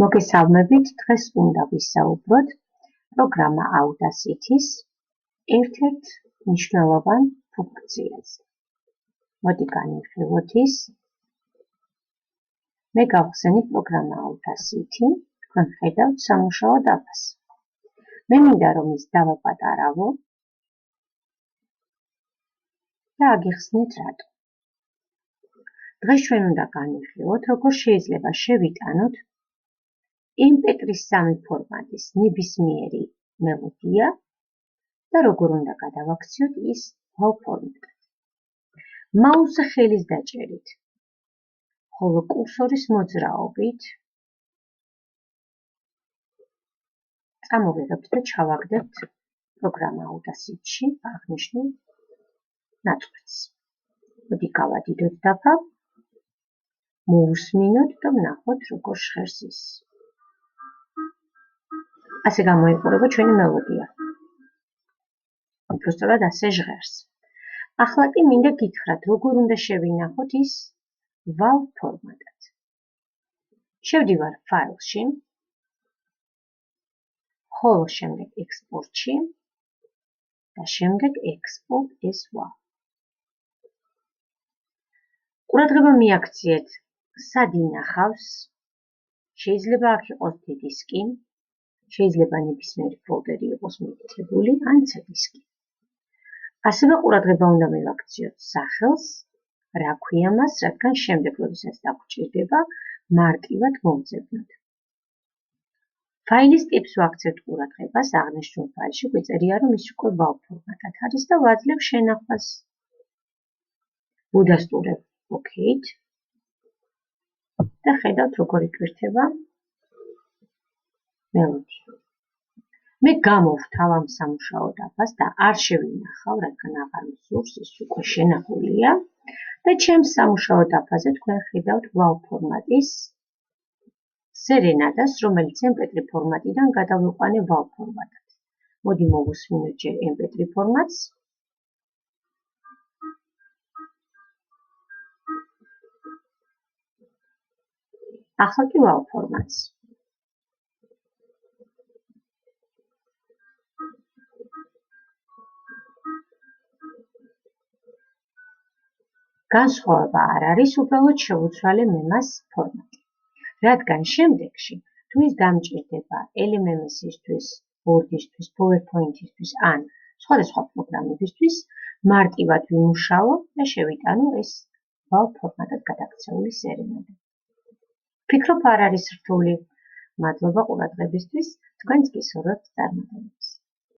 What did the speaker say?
მოგესალმებით, დღეს უნდა ვისაუბროთ პროგრამა Audacity-ს ერთ-ერთ მნიშვნელოვან ფუნქციაზე. მოდი განვიხილოთ ის. მე გავხსენი პროგრამა Audacity, თქვენ ხედავთ სამუშაო დაფას. მე მინდა რომ ის დავაპატარავო და აგიხსნით რატო. დღეს ჩვენ უნდა განვიხილოთ, როგორ შეიძლება შევიტანოთ MP3 ფორმატის ნებისმიერი მელოდია და როგორ უნდა გადავაქციოთ ის WAV ფორმატად. მაუსზე ხელის დაჭერით, ხოლო კურსორის მოძრაობით წამოვიღებთ და ჩავაგდებთ პროგრამა Audacity-ში აღნიშნულ ნაწყვეტს. მოდი გავადიდოთ დაფა, მოვუსმინოთ და ვნახოთ როგორ ჟღერს ის. ასე გამოიყურება ჩვენი მელოდია. უბრალოდ ასე ჟღერს. ახლა კი მინდა გითხრათ, როგორ უნდა შევინახოთ ის WAV ფორმატად. შევდივარ ფაილში, ხოლო შემდეგ ექსპორტში და შემდეგ export as WAV. ყურადღება მიაქციეთ, სად ინახავს, შეიძლება აქ იყოს D დისკი, შეიძლება ნებისმიერი ფოლდერი იყოს მიკეთებული, ან C დისკი. ასევე ყურადღება უნდა მივაქციოთ სახელს, რა ქვია მას, რადგან შემდეგ, როდესაც დაგვჭირდება, მარტივად მოვძებნოთ. ფაილის ტიპს ვაქცევთ ყურადღებას, აღნიშნულ ფაილში გვიწერია, რომ ის უკვე WAV ფორმატად არის და ვაძლევ შენახვას. ვუდასტურებ OK-ით და ხედავთ, როგორ იკვირთება მელოდია. მე გამოვთავ ამ სამუშაო დაფას და არ შევინახავ, რადგან აღარ მსურს, ის უკვე შენახულია და ჩემს სამუშაო დაფაზე თქვენ ხედავთ WAV ფორმატის სერენადას, რომელიც MP3 ფორმატიდან გადავიყვანე WAV ფორმატად. მოდი მოვუსმინოთ ჯერ MP3 ფორმატს. ახლა კი WAV ფორმატს. განსხვავება არ არის, უბრალოდ შევუცვალე მე მას ფორმატი. რადგან შემდეგში, თუ ის დამჭირდება LMMS-ისთვის, Word-ისთვის, PowerPoint-ისთვის ან სხვადასხვა პროგრამებისთვის, მარტივად ვიმუშაო და შევიტანო ეს WAV ფორმატად გადაქცეული სერენადა. ვფიქრობ არ არის რთული. მადლობა ყურადღებისთვის, თქვენს გისურვებთ წარმატებებს.